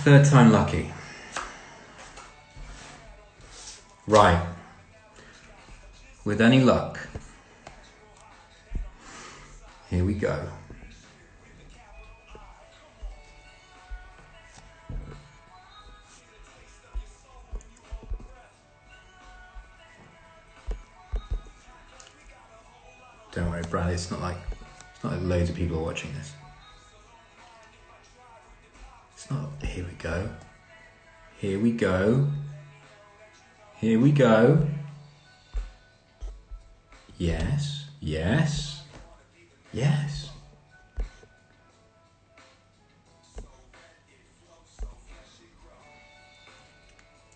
Third time lucky. Right. With any luck, here we go. Don't worry, Brad, it's not like loads of people are watching this. It's not. Here we go. Here we go. Here we go. Yes, yes, yes.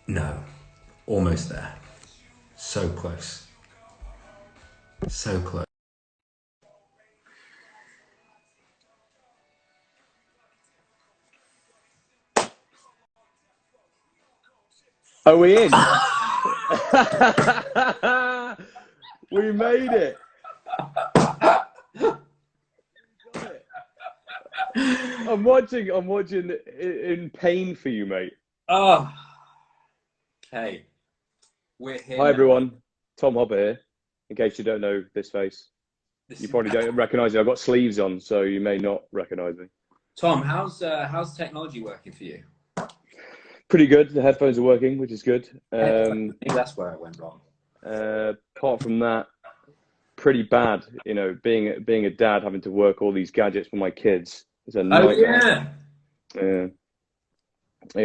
No, almost there. So close. So close. Are we in? We made it. I'm watching in pain for you, mate. Oh. Hey, we're here. Hi, everyone. Tom Hopper here. In case you don't know this face, you probably don't recognise me. I've got sleeves on, so you may not recognise me. Tom, how's technology working for you? Pretty good. The headphones are working, which is good. I think that's where it went wrong. Apart from that, pretty bad. You know, being a dad, having to work all these gadgets for my kids is a nightmare. Yeah,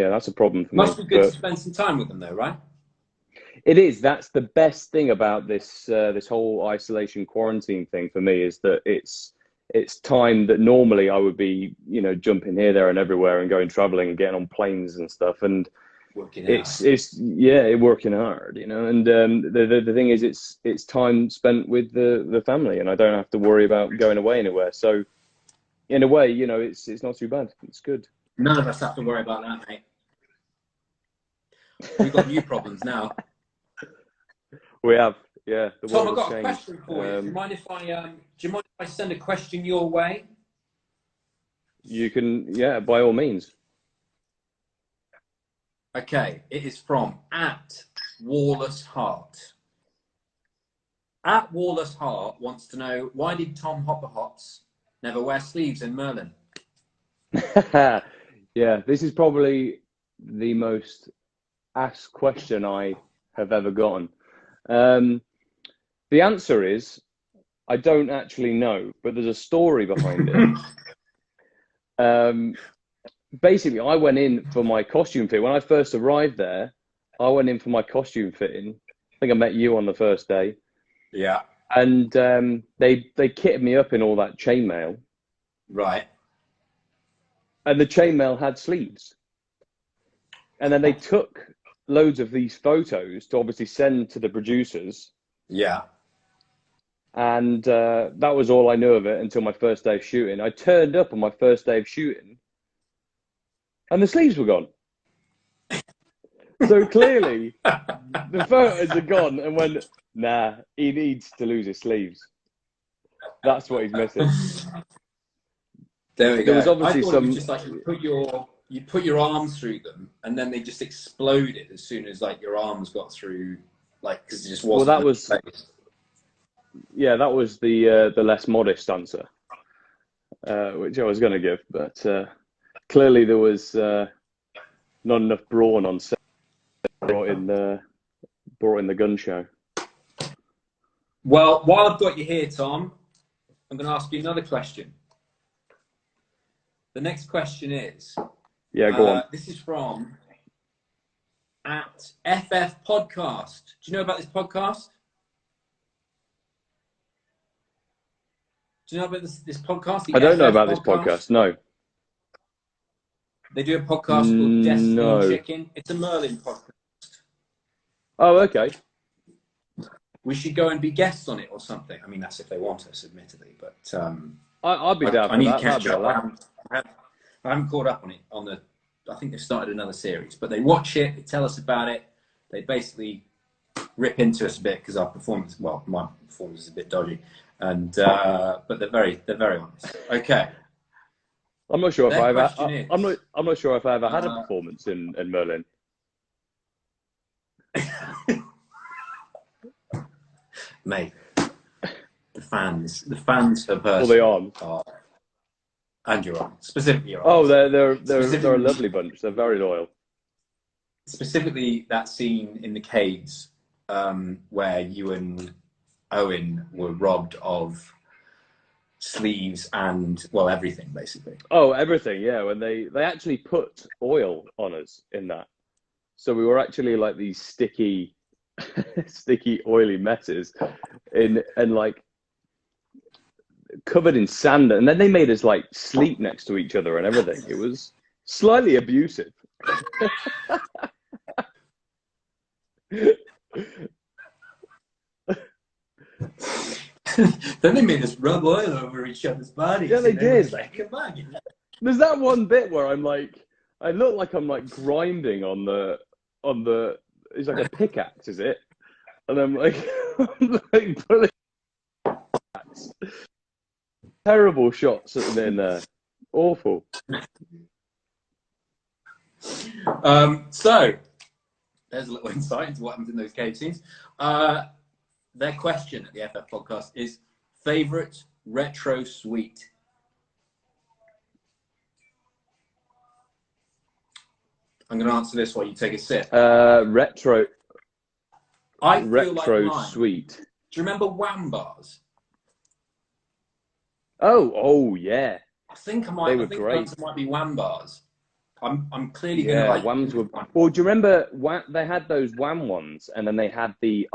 that's a problem for me. Must be good to spend some time with them, though, right? It is. That's the best thing about this this whole isolation quarantine thing for me, is that it's time that normally I would be, you know, jumping here, there, and everywhere, and going traveling and getting on planes and stuff, and it's working hard, you know. And the thing is, it's time spent with the family, and I don't have to worry about going away anywhere. So, in a way, you know, it's not too bad. It's good. None of us have to worry about that, mate. We've got new problems now. We have, yeah. Tom, I've got a question for you. Do you mind if I send a question your way? You can, yeah, by all means. Okay, it is from @WarlessHeart. @WarlessHeart wants to know, why did Tom Hopperhots never wear sleeves in Merlin? Yeah, this is probably the most asked question I have ever gotten. The answer is, I don't actually know, but there's a story behind it. Basically, I went in for my costume fit. When I first arrived there, I went in for my costume fitting. I think I met you on the first day. Yeah. And they kitted me up in all that chainmail. Right. And the chainmail had sleeves. And then they took loads of these photos to obviously send to the producers. Yeah. And that was all I knew of it until my first day of shooting. I turned up on my first day of shooting and the sleeves were gone. So clearly the photos are gone, and went, nah, he needs to lose his sleeves. That's what he's missing. There we go. There was obviously I thought it was just like you put your arms through them, and then they just exploded as soon as like your arms got through, like, because it just wasn't. Well, that was the less modest answer, which I was going to give, but clearly there was not enough brawn on set. Brought in the gun show. Well, while I've got you here, Tom, I'm going to ask you another question. The next question is, yeah, go on. This is from @FF Podcast. Do you know about this podcast? Do you know about this podcast? I don't know about this podcast. No. They do a podcast called Destiny Chicken. It's a Merlin podcast. Oh, okay. We should go and be guests on it or something. I mean, that's if they want us, admittedly. But I'll be down for that. I need to catch up. I haven't caught up on it. I think they've started another series, but they watch it. They tell us about it. They basically rip into us a bit because our performance, well, my performance is a bit dodgy, and but they're very honest. Okay. I'm not sure if Their I've question I'm not sure if I ever had a uh, performance in Merlin. mate, the fans per Or the person on. are, and you're on, specifically your Oh, arms. they're a lovely bunch. They're very loyal. Specifically that scene in the caves where you and Owen were robbed of sleeves and, well, everything basically. Oh, everything, yeah. When they actually put oil on us in that, so we were actually like these sticky, sticky, oily messes, and like covered in sand, and then they made us like sleep next to each other and everything. It was slightly abusive. Then they made us rub oil over each other's bodies. Yeah, they did. Like, come on, you know? There's that one bit where I'm like, I look like I'm like grinding on the, it's like a pickaxe, is it? And I'm like, I'm like pulling terrible shots at them in there. Awful. So there's a little insight into what happens in those cave scenes. Their question at the FF podcast is favorite retro suite. I'm going to answer this while you take a sip. Retro Do suite. you remember Wham bars? Oh yeah. I think the answer might be Wham bars. I'm clearly going to like. Whams were. Well, do you remember they had those Wham ones, and then they had the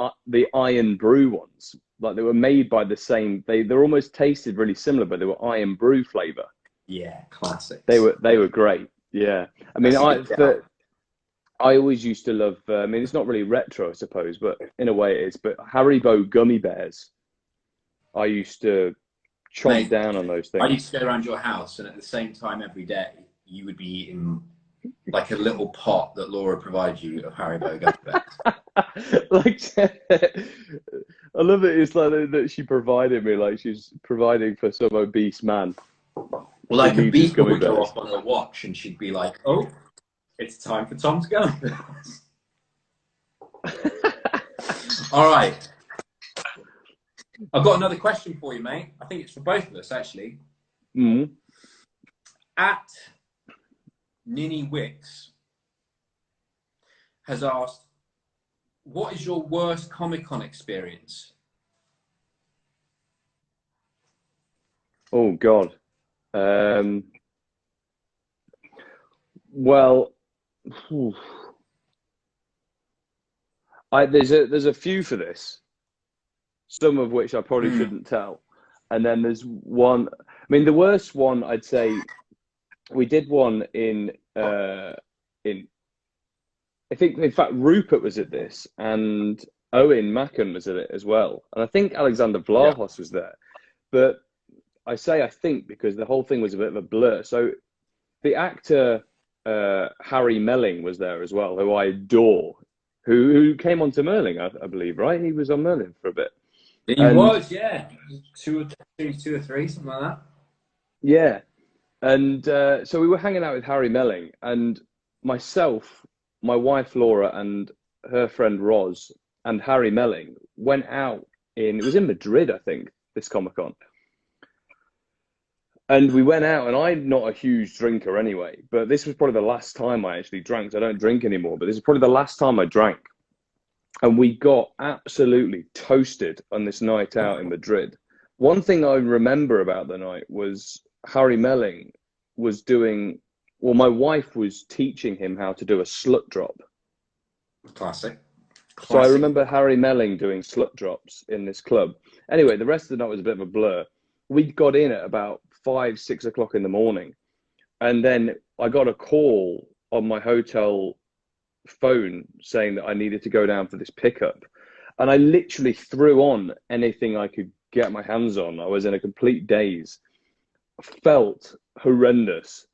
Iron Brew ones. Like they were made by the same. They're almost tasted really similar, but they were Iron Brew flavor. Yeah, classic. They were great. Yeah, I mean, I always used to love. I mean, it's not really retro, I suppose, but in a way it is. But Haribo gummy bears. I used to chomp down on those things. I used to go around your house, and at the same time every day, you would be eating like a little pot that Laura provided you of Haribo gummy bears. Like, I love it. It's like that she provided me, like she's providing for some obese man. Well, like a beep would go bears. off on her watch, and she'd be like, "Oh, it's time for Tom's gummy bears." All right. I've got another question for you, mate. I think it's for both of us, actually. Mm. At Ninny Wicks has asked, what is your worst Comic-Con experience? Oh, God. Well, there's a few for this, some of which I probably shouldn't tell. And then there's one, I mean, the worst one, I'd say, we did one I think, in fact, Rupert was at this, and Owen Macken was at it as well. And I think Alexander Vlahos was there. But I say I think because the whole thing was a bit of a blur. So the actor Harry Melling was there as well, who I adore, who came on to Merlin, I believe, right? He was on Merlin for a bit. He was, yeah. Two or three, something like that. Yeah. And so we were hanging out with Harry Melling, and myself, my wife Laura, and her friend Roz, and Harry Melling went out it was in Madrid, I think, this Comic-Con. And we went out, and I'm not a huge drinker anyway, but this was probably the last time I actually drank. I don't drink anymore, but this is probably the last time I drank. And we got absolutely toasted on this night out in Madrid. One thing I remember about the night was Harry Melling was my wife was teaching him how to do a slut drop. Classic. So I remember Harry Melling doing slut drops in this club. Anyway, the rest of the night was a bit of a blur. We got in at about 5, 6 o'clock in the morning. And then I got a call on my hotel phone saying that I needed to go down for this pickup. And I literally threw on anything I could get my hands on. I was in a complete daze. Felt horrendous.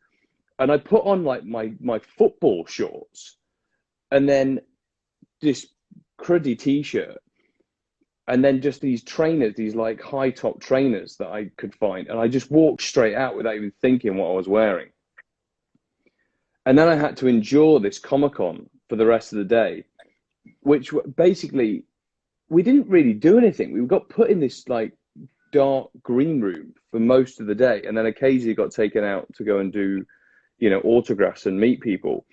And I put on like my football shorts and then this cruddy t-shirt. and then just these trainers, these like high top trainers that I could find, and I just walked straight out without even thinking what I was wearing. And then I had to endure this Comic Con for the rest of the day, which basically we didn't really do anything. We got put in this like dark green room for most of the day, and then occasionally got taken out to go and do, you know, autographs and meet people.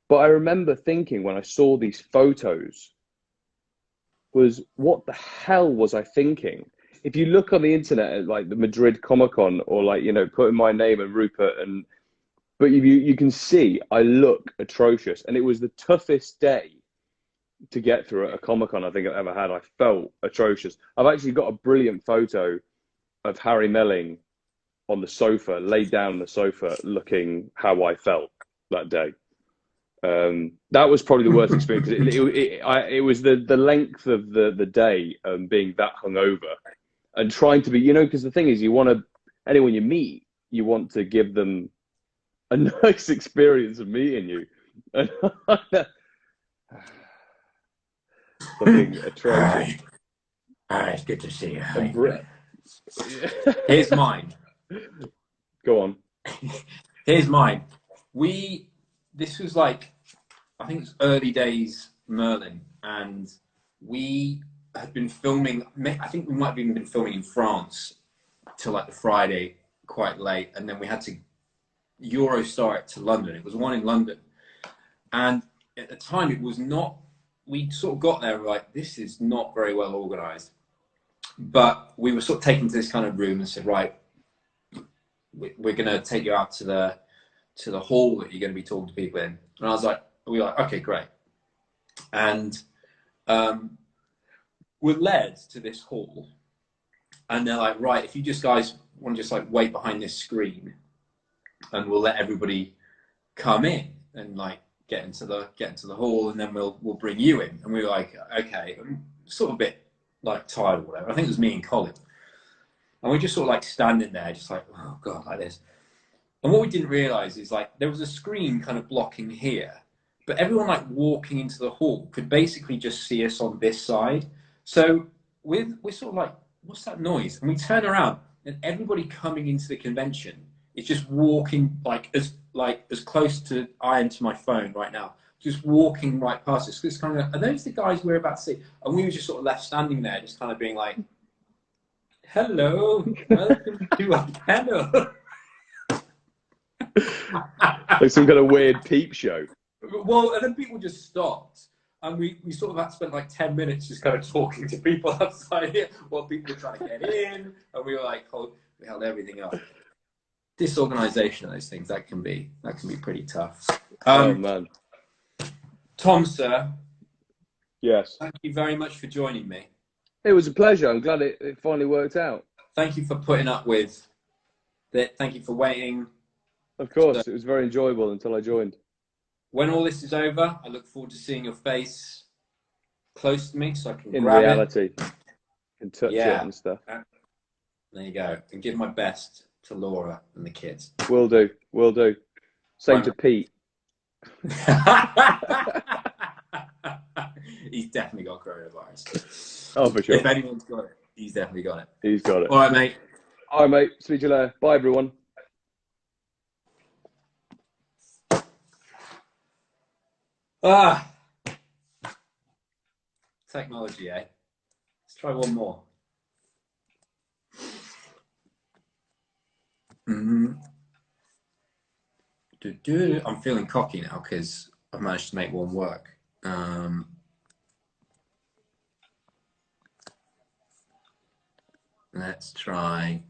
But I remember thinking when I saw these photos, was what the hell was I thinking? If you look on the internet at like the Madrid Comic Con, or like, you know, put in my name and Rupert, and but you can see I look atrocious, and it was the toughest day to get through at a Comic Con I think I've ever had. I felt atrocious. I've actually got a brilliant photo of Harry Melling on the sofa, laid down on the sofa, looking how I felt that day. That was probably the worst experience. It was the length of the day, being that hungover and trying to be, you know, because the thing is, you want to, anyone you meet, you want to give them a nice experience of meeting you. And looking atrocious. Hi, it's good to see you. And Here's mine. Go on. Here's mine. This was like, I think it's early days Merlin, and we had been filming, I think we might have even been filming in France till like the Friday quite late, and then we had to Eurostar it to London. It was one in London, and at the time it was not, we sort of got there and were like, this is not very well organized, but we were sort of taken to this kind of room and said, right, we're going to take you out to the hall that you're going to be talking to people in. And I was like, we were like, okay, great. And we're led to this hall, and they're like, right, if you just guys want to just like wait behind this screen, and we'll let everybody come in and like get into the hall, and then we'll bring you in. And we were like, okay, I'm sort of a bit like tired or whatever. I think it was me and Colin, and we're just sort of like standing there, just like, oh god, like this. And what we didn't realize is like there was a screen kind of blocking here, but everyone like walking into the hall could basically just see us on this side. So we're sort of like, what's that noise? And we turn around, and everybody coming into the convention is just walking like as close to I am to my phone right now, just walking right past us. It's kind of, are those the guys we're about to see? And we were just sort of left standing there, just kind of being like, hello, welcome to our panel. Like some kind of weird peep show. Well, and then people just stopped, and we sort of had spent like 10 minutes just kind of talking to people outside here while people were trying to get in, and we were like, we held everything up. Disorganization of those things, that can be pretty tough. Oh man. Tom, sir. Yes. Thank you very much for joining me. It was a pleasure. I'm glad it finally worked out. Thank you for putting up with it. Thank you for waiting. Of course, it was very enjoyable until I joined. When all this is over, I look forward to seeing your face close to me so I can in grab reality, it. And touch it and stuff. There you go. And give my best to Laura and the kids. Will do. Same to Pete. He's definitely got coronavirus. Oh, for sure. If anyone's got it, he's definitely got it. He's got it. All right, mate. All right, mate. Speak to you later. Bye, everyone. Technology, eh? Let's try one more. I'm feeling cocky now because I've managed to make one work. Let's try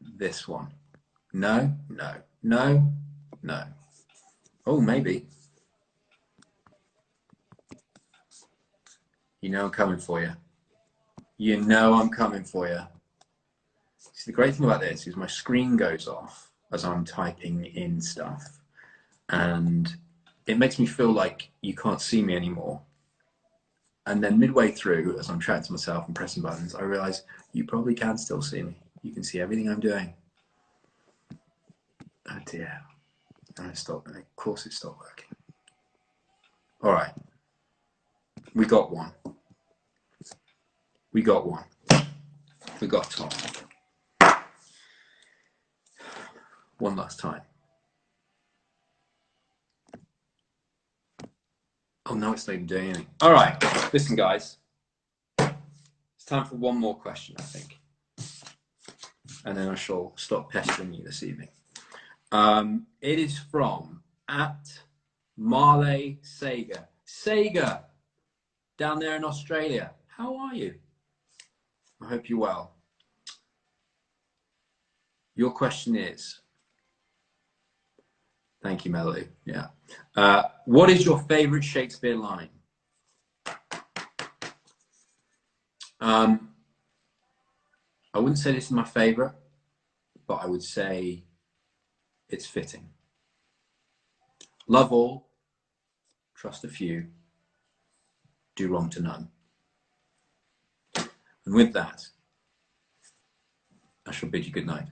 this one. No. Oh, maybe. You know I'm coming for you. You know I'm coming for you. See, the great thing about this is my screen goes off as I'm typing in stuff, and it makes me feel like you can't see me anymore. And then midway through, as I'm chatting to myself and pressing buttons, I realize you probably can still see me. You can see everything I'm doing. Oh dear. And of course it stopped working. All right. We got one. We got one. We got Tom. One last time. Oh, no, it's not even doing anything. All right, listen, guys. It's time for one more question, I think. And then I shall stop pestering you this evening. It is from @Marley Sager. Sager, down there in Australia. How are you? I hope you're well. Your question is, thank you, Melody. Yeah. What is your favorite Shakespeare line? I wouldn't say this is my favorite, but I would say it's fitting. Love all, trust a few, do wrong to none. And with that, I shall bid you good night.